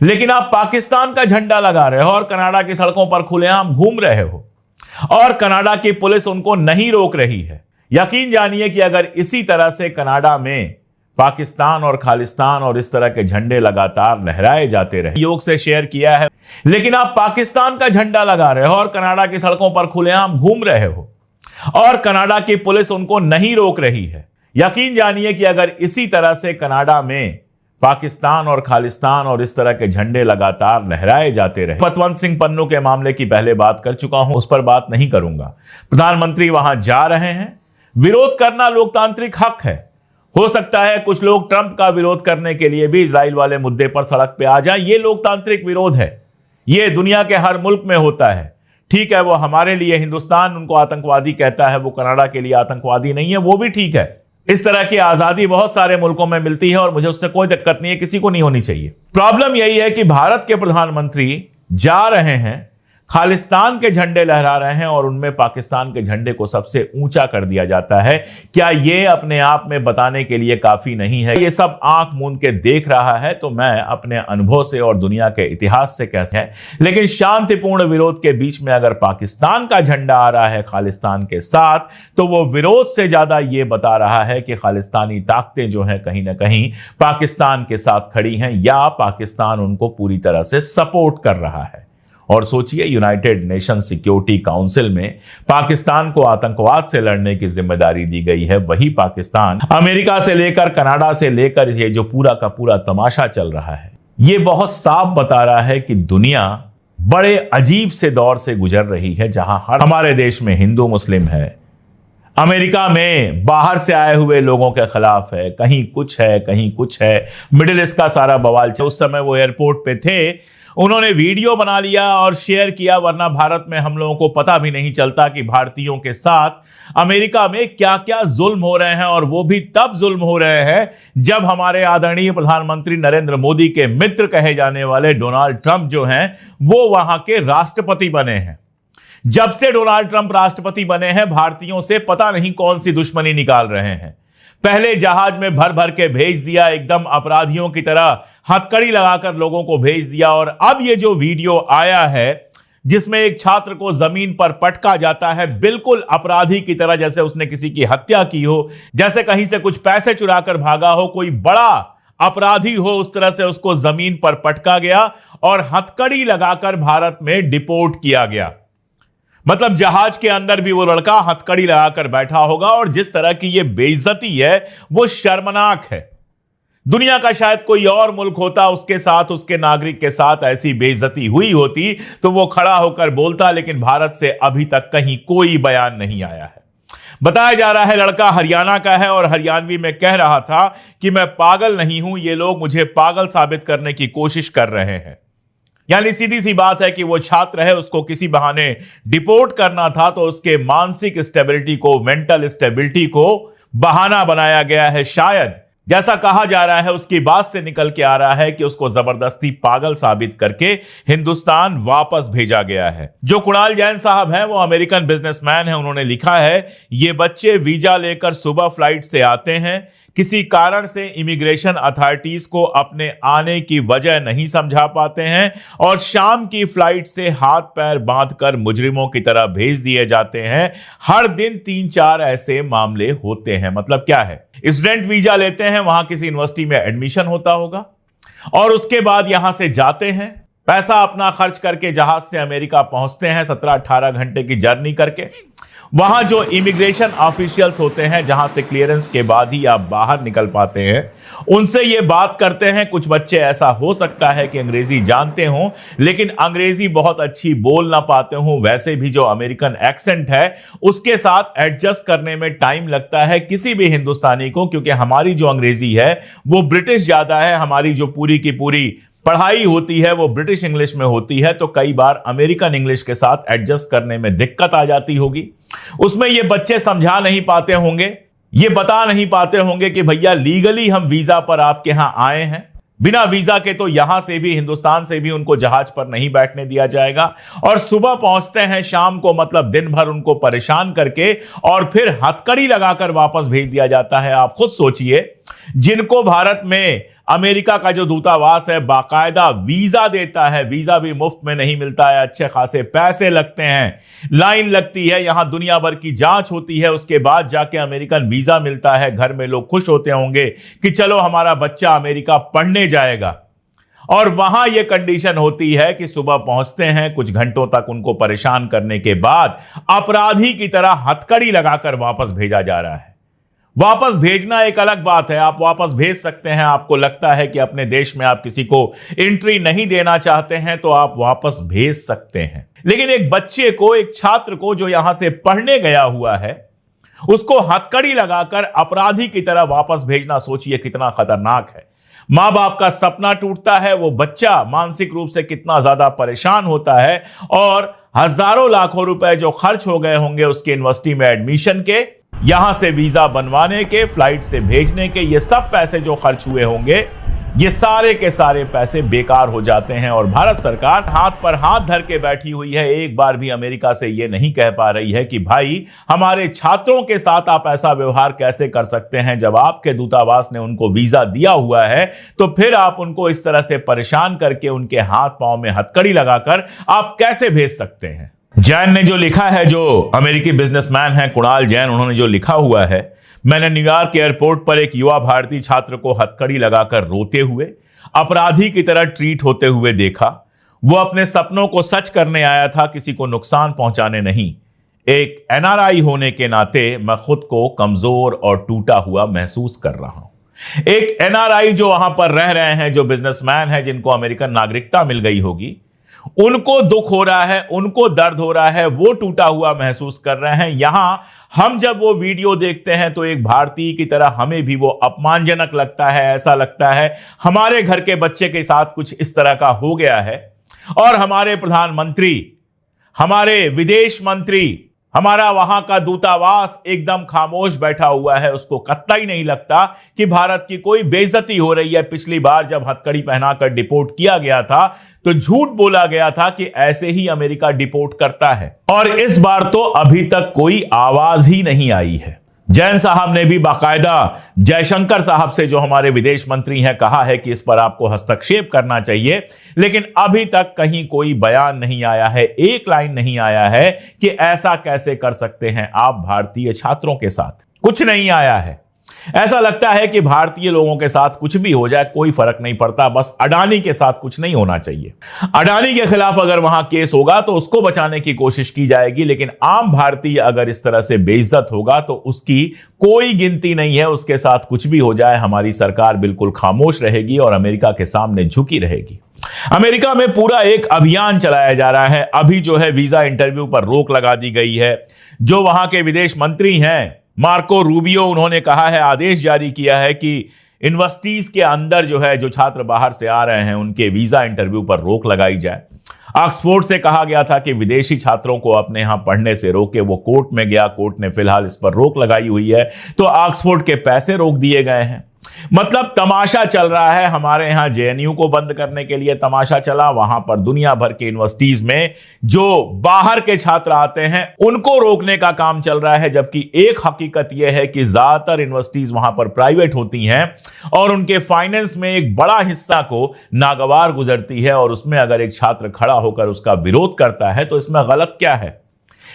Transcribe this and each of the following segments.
लेकिन आप पाकिस्तान का झंडा लगा रहे हो और कनाडा की सड़कों पर खुलेआम घूम रहे हो और कनाडा की पुलिस उनको नहीं रोक रही है। यकीन जानिए कि अगर इसी तरह से कनाडा में पाकिस्तान और खालिस्तान और इस तरह के झंडे लगातार लहराए जाते रहे, योग से शेयर किया है, लेकिन आप पाकिस्तान का झंडा लगा रहे हो और कनाडा की सड़कों पर खुलेआम घूम रहे हो और कनाडा की पुलिस उनको नहीं रोक रही है। यकीन जानिए कि अगर इसी तरह से कनाडा में पाकिस्तान और खालिस्तान और इस तरह के झंडे लगातार लहराए जाते रहे। पतवंत सिंह पन्नू के मामले की पहले बात कर चुका हूं, उस पर बात नहीं करूंगा। प्रधानमंत्री वहां जा रहे हैं, विरोध करना लोकतांत्रिक हक है। हो सकता है कुछ लोग ट्रंप का विरोध करने के लिए भी इजराइल वाले मुद्दे पर सड़क पे आ जाए, ये लोकतांत्रिक विरोध है, ये दुनिया के हर मुल्क में होता है। ठीक है, वो हमारे लिए हिंदुस्तान उनको आतंकवादी कहता है, वो कनाडा के लिए आतंकवादी नहीं है, वो भी ठीक है। इस तरह की आजादी बहुत सारे मुल्कों में मिलती है और मुझे उससे कोई दिक्कत नहीं है, किसी को नहीं होनी चाहिए। प्रॉब्लम यही है कि भारत के प्रधानमंत्री जा रहे हैं, खालिस्तान के झंडे लहरा रहे हैं और उनमें पाकिस्तान के झंडे को सबसे ऊंचा कर दिया जाता है। क्या यह अपने आप में बताने के लिए काफी नहीं है? ये सब आंख मूंद के देख रहा है, तो मैं अपने अनुभव से और दुनिया के इतिहास से कैसे है, लेकिन शांतिपूर्ण विरोध के बीच में अगर पाकिस्तान का झंडा आ रहा है खालिस्तान के साथ, तो वो विरोध से ज्यादा ये बता रहा है कि खालिस्तानी ताकतें जो हैं कहीं ना कहीं पाकिस्तान के साथ खड़ी हैं या पाकिस्तान उनको पूरी तरह से सपोर्ट कर रहा है। और सोचिए, यूनाइटेड नेशन सिक्योरिटी काउंसिल में पाकिस्तान को आतंकवाद से लड़ने की जिम्मेदारी दी गई है, वही पाकिस्तान अमेरिका से लेकर कनाडा से लेकर ये जो पूरा का पूरा तमाशा चल रहा है, ये बहुत साफ बता रहा है कि दुनिया बड़े अजीब से दौर से गुजर रही है, जहां हमारे देश में हिंदू मुस्लिम है, अमेरिका में बाहर से आए हुए लोगों के खिलाफ है, कहीं कुछ है कहीं कुछ है, मिडिल ईस्ट का सारा बवाल। उस समय वो एयरपोर्ट पे थे, उन्होंने वीडियो बना लिया और शेयर किया, वरना भारत में हम लोगों को पता भी नहीं चलता कि भारतीयों के साथ अमेरिका में क्या क्या जुल्म हो रहे हैं। और वो भी तब जुल्म हो रहे हैं जब हमारे आदरणीय प्रधानमंत्री नरेंद्र मोदी के मित्र कहे जाने वाले डोनाल्ड ट्रंप जो हैं, वो वहां के राष्ट्रपति बने हैं। जब से डोनाल्ड ट्रंप राष्ट्रपति बने हैं, भारतीयों से पता नहीं कौन सी दुश्मनी निकाल रहे हैं। पहले जहाज में भर भर के भेज दिया, एकदम अपराधियों की तरह हथकड़ी लगाकर लोगों को भेज दिया। और अब ये जो वीडियो आया है जिसमें एक छात्र को जमीन पर पटका जाता है, बिल्कुल अपराधी की तरह, जैसे उसने किसी की हत्या की हो, जैसे कहीं से कुछ पैसे चुराकर भागा हो, कोई बड़ा अपराधी हो, उस तरह से उसको जमीन पर पटका गया और हथकड़ी लगाकर भारत में डिपोर्ट किया गया। मतलब जहाज के अंदर भी वो लड़का हथकड़ी लगाकर बैठा होगा। और जिस तरह की ये बेइज्जती है वो शर्मनाक है। दुनिया का शायद कोई और मुल्क होता, उसके साथ, उसके नागरिक के साथ ऐसी बेइज्जती हुई होती तो वो खड़ा होकर बोलता, लेकिन भारत से अभी तक कहीं कोई बयान नहीं आया है। बताया जा रहा है लड़का हरियाणा का है और हरियाणवी में कह रहा था कि मैं पागल नहीं हूं, ये लोग मुझे पागल साबित करने की कोशिश कर रहे हैं। यानी सीधी सी बात है कि वो छात्र है, उसको किसी बहाने डिपोर्ट करना था, तो उसके मानसिक स्टेबिलिटी को, मेंटल स्टेबिलिटी को बहाना बनाया गया है। शायद जैसा कहा जा रहा है, उसकी बात से निकल के आ रहा है कि उसको जबरदस्ती पागल साबित करके हिंदुस्तान वापस भेजा गया है। जो कुणाल जैन साहब हैं, वो अमेरिकन बिजनेसमैन हैं, उन्होंने लिखा है, ये बच्चे वीजा लेकर सुबह फ्लाइट से आते हैं, किसी कारण से इमिग्रेशन अथॉरिटीज को अपने आने की वजह नहीं समझा पाते हैं और शाम की फ्लाइट से हाथ पैर बांधकर मुजरिमों की तरह भेज दिए जाते हैं। हर दिन 3-4 ऐसे मामले होते हैं। मतलब क्या है, स्टूडेंट वीजा लेते हैं, वहां किसी यूनिवर्सिटी में एडमिशन होता होगा और उसके बाद यहां से जाते हैं, पैसा अपना खर्च करके जहाज से अमेरिका पहुंचते हैं, 17-18 घंटे की जर्नी करके। वहां जो इमिग्रेशन ऑफिशियल्स होते हैं, जहां से क्लियरेंस के बाद ही आप बाहर निकल पाते हैं, उनसे ये बात करते हैं। कुछ बच्चे ऐसा हो सकता है कि अंग्रेजी जानते हों, लेकिन अंग्रेजी बहुत अच्छी बोल ना पाते हों। वैसे भी जो अमेरिकन एक्सेंट है उसके साथ एडजस्ट करने में टाइम लगता है किसी भी हिंदुस्तानी को, क्योंकि हमारी जो अंग्रेजी है वो ब्रिटिश ज्यादा है। हमारी जो पूरी की पूरी पढ़ाई होती है वो ब्रिटिश इंग्लिश में होती है, तो कई बार अमेरिकन इंग्लिश के साथ एडजस्ट करने में दिक्कत आ जाती होगी। उसमें ये बच्चे समझा नहीं पाते होंगे, ये बता नहीं पाते होंगे कि भैया लीगली हम वीजा पर आपके यहां आए हैं, बिना वीजा के तो यहां से भी, हिंदुस्तान से भी उनको जहाज पर नहीं बैठने दिया जाएगा। और सुबह पहुंचते हैं शाम को, मतलब दिन भर उनको परेशान करके और फिर हथकड़ी लगाकर वापस भेज दिया जाता है। आप खुद सोचिए जिनको भारत में अमेरिका का जो दूतावास है बाकायदा वीजा देता है, वीजा भी मुफ्त में नहीं मिलता है, अच्छे खासे पैसे लगते हैं, लाइन लगती है, यहां दुनिया भर की जांच होती है, उसके बाद जाके अमेरिकन वीजा मिलता है। घर में लोग खुश होते होंगे कि चलो हमारा बच्चा अमेरिका पढ़ने जाएगा। और वहां यह कंडीशन होती है कि सुबह पहुंचते हैं, कुछ घंटों तक उनको परेशान करने के बाद अपराधी की तरह हथकड़ी लगाकर वापस भेजा जा रहा है। वापस भेजना एक अलग बात है, आप वापस भेज सकते हैं। आपको लगता है कि अपने देश में आप किसी को एंट्री नहीं देना चाहते हैं तो आप वापस भेज सकते हैं, लेकिन एक बच्चे को, एक छात्र को जो यहां से पढ़ने गया हुआ है, उसको हथकड़ी लगाकर अपराधी की तरह वापस भेजना, सोचिए कितना खतरनाक है। मां बाप का सपना टूटता है, वो बच्चा मानसिक रूप से कितना ज्यादा परेशान होता है, और हजारों लाखों रुपए जो खर्च हो गए होंगे उसके यूनिवर्सिटी में एडमिशन के, यहां से वीजा बनवाने के, फ्लाइट से भेजने के, ये सब पैसे जो खर्च हुए होंगे, ये सारे के सारे पैसे बेकार हो जाते हैं। और भारत सरकार हाथ पर हाथ धर के बैठी हुई है, एक बार भी अमेरिका से ये नहीं कह पा रही है कि भाई हमारे छात्रों के साथ आप ऐसा व्यवहार कैसे कर सकते हैं। जब आपके दूतावास ने उनको वीजा दिया हुआ है तो फिर आप उनको इस तरह से परेशान करके उनके हाथ पांव में हथकड़ी लगाकर आप कैसे भेज सकते हैं। जैन ने जो लिखा है, जो अमेरिकी बिजनेसमैन है कुणाल जैन, उन्होंने जो लिखा हुआ है, मैंने न्यूयॉर्क एयरपोर्ट पर एक युवा भारतीय छात्र को हथकड़ी लगाकर रोते हुए, अपराधी की तरह ट्रीट होते हुए देखा। वो अपने सपनों को सच करने आया था, किसी को नुकसान पहुंचाने नहीं। एक एनआरआई होने के नाते मैं खुद को कमजोर और टूटा हुआ महसूस कर रहा हूं। एक एनआरआई जो वहां पर रह रहे हैं, जो बिजनेसमैन है, जिनको अमेरिकन नागरिकता मिल गई होगी, उनको दुख हो रहा है, उनको दर्द हो रहा है, वो टूटा हुआ महसूस कर रहे हैं। यहां हम जब वो वीडियो देखते हैं तो एक भारतीय की तरह हमें भी वो अपमानजनक लगता है। ऐसा लगता है हमारे घर के बच्चे के साथ कुछ इस तरह का हो गया है, और हमारे प्रधानमंत्री, हमारे विदेश मंत्री, हमारा वहां का दूतावास एकदम खामोश बैठा हुआ है। उसको कतई नहीं लगता कि भारत की कोई बेइज्जती हो रही है। पिछली बार जब हथकड़ी पहनाकर डिपोर्ट किया गया था तो झूठ बोला गया था कि ऐसे ही अमेरिका डिपोर्ट करता है, और इस बार तो अभी तक कोई आवाज ही नहीं आई है। जैन साहब ने भी बाकायदा जयशंकर साहब से, जो हमारे विदेश मंत्री हैं, कहा है कि इस पर आपको हस्तक्षेप करना चाहिए, लेकिन अभी तक कहीं कोई बयान नहीं आया है, एक लाइन नहीं आया है कि ऐसा कैसे कर सकते हैं आप भारतीय छात्रों के साथ। कुछ नहीं आया है। ऐसा लगता है कि भारतीय लोगों के साथ कुछ भी हो जाए कोई फर्क नहीं पड़ता, बस अडानी के साथ कुछ नहीं होना चाहिए। अडानी के खिलाफ अगर वहां केस होगा तो उसको बचाने की कोशिश की जाएगी, लेकिन आम भारतीय अगर इस तरह से बेइज्जत होगा तो उसकी कोई गिनती नहीं है। उसके साथ कुछ भी हो जाए हमारी सरकार बिल्कुल खामोश रहेगी और अमेरिका के सामने झुकी रहेगी। अमेरिका में पूरा एक अभियान चलाया जा रहा है। अभी जो है वीजा इंटरव्यू पर रोक लगा दी गई है। जो वहां के विदेश मंत्री हैं मार्को रूबियो, उन्होंने कहा है, आदेश जारी किया है कि यूनिवर्सिटीज के अंदर जो है, जो छात्र बाहर से आ रहे हैं उनके वीजा इंटरव्यू पर रोक लगाई जाए। ऑक्सफोर्ड से कहा गया था कि विदेशी छात्रों को अपने यहां पढ़ने से रोके। वो कोर्ट में गया, कोर्ट ने फिलहाल इस पर रोक लगाई हुई है, तो ऑक्सफोर्ड के पैसे रोक दिए गए हैं। मतलब तमाशा चल रहा है। हमारे यहां जेएनयू को बंद करने के लिए तमाशा चला, वहां पर दुनिया भर के यूनिवर्सिटीज में जो बाहर के छात्र आते हैं उनको रोकने का काम चल रहा है। जबकि एक हकीकत यह है कि ज्यादातर यूनिवर्सिटीज वहां पर प्राइवेट होती हैं और उनके फाइनेंस में एक बड़ा हिस्सा को नागवार गुजरती है, और उसमें अगर एक छात्र खड़ा होकर उसका विरोध करता है तो इसमें गलत क्या है।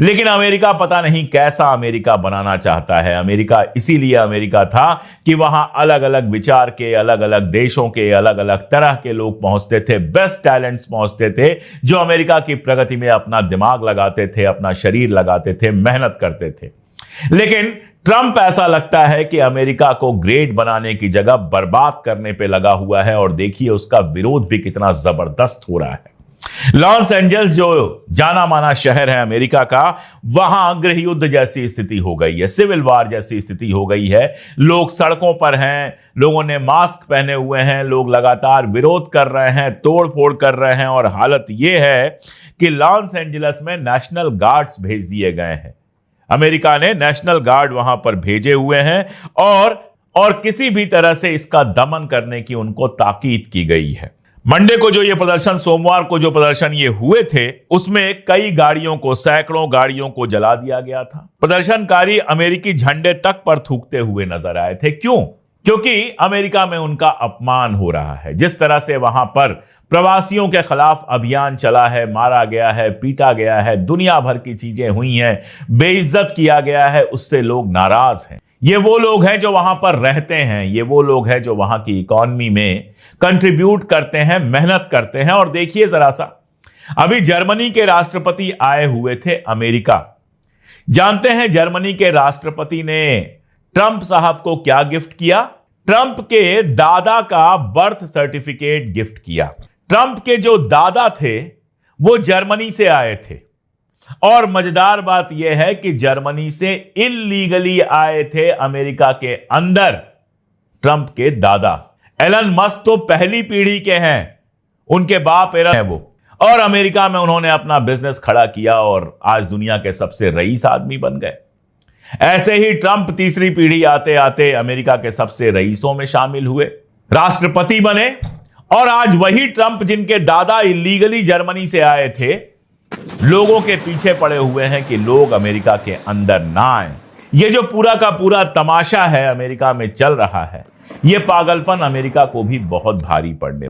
लेकिन अमेरिका पता नहीं कैसा अमेरिका बनाना चाहता है। अमेरिका इसीलिए अमेरिका था कि वहां अलग अलग विचार के, अलग अलग देशों के, अलग अलग तरह के लोग पहुंचते थे, बेस्ट टैलेंट्स पहुंचते थे, जो अमेरिका की प्रगति में अपना दिमाग लगाते थे, अपना शरीर लगाते थे, मेहनत करते थे। लेकिन ट्रंप ऐसा लगता है कि अमेरिका को ग्रेट बनाने की जगह बर्बाद करने पे लगा हुआ है, और देखिए उसका विरोध भी कितना जबरदस्त हो रहा है। लॉस एंजल्स जो जाना माना शहर है अमेरिका का, वहां गृह युद्ध जैसी स्थिति हो गई है, सिविल वार जैसी स्थिति हो गई है। लोग सड़कों पर हैं, लोगों ने मास्क पहने हुए हैं, लोग लगातार विरोध कर रहे हैं, तोड़ फोड़ कर रहे हैं, और हालत यह है कि लॉस एंजल्स में नेशनल गार्ड्स भेज दिए गए हैं। अमेरिका ने नेशनल गार्ड वहां पर भेजे हुए हैं, और किसी भी तरह से इसका दमन करने की उनको ताकीद की गई है। मंडे को जो ये प्रदर्शन, सोमवार को जो प्रदर्शन ये हुए थे, उसमें कई गाड़ियों को, सैकड़ों गाड़ियों को जला दिया गया था। प्रदर्शनकारी अमेरिकी झंडे तक पर थूकते हुए नजर आए थे। क्यों? क्योंकि अमेरिका में उनका अपमान हो रहा है। जिस तरह से वहां पर प्रवासियों के खिलाफ अभियान चला है, मारा गया है, पीटा गया है, दुनिया भर की चीजें हुई हैं, बेइज्जत किया गया है, उससे लोग नाराज हैं। ये वो लोग हैं जो वहां पर रहते हैं, ये वो लोग हैं जो वहां की इकॉनमी में कंट्रीब्यूट करते हैं, मेहनत करते हैं। और देखिए जरा सा, अभी जर्मनी के राष्ट्रपति आए हुए थे अमेरिका। जानते हैं जर्मनी के राष्ट्रपति ने ट्रंप साहब को क्या गिफ्ट किया? ट्रंप के दादा का बर्थ सर्टिफिकेट गिफ्ट किया। ट्रंप के जो दादा थे वो जर्मनी से आए थे, और मजेदार बात यह है कि जर्मनी से इल्लीगली आए थे अमेरिका के अंदर ट्रंप के दादा। एलन मस्क तो पहली पीढ़ी के हैं, उनके बाप एलन है वो, और अमेरिका में उन्होंने अपना बिजनेस खड़ा किया और आज दुनिया के सबसे रईस आदमी बन गए। ऐसे ही ट्रंप तीसरी पीढ़ी आते आते अमेरिका के सबसे रईसों में शामिल हुए, राष्ट्रपति बने, और आज वही ट्रंप जिनके दादा इलीगली जर्मनी से आए थे, लोगों के पीछे पड़े हुए हैं कि लोग अमेरिका के अंदर ना आए। ये जो पूरा का पूरा तमाशा है अमेरिका में चल रहा है, ये पागलपन अमेरिका को भी बहुत भारी पड़ने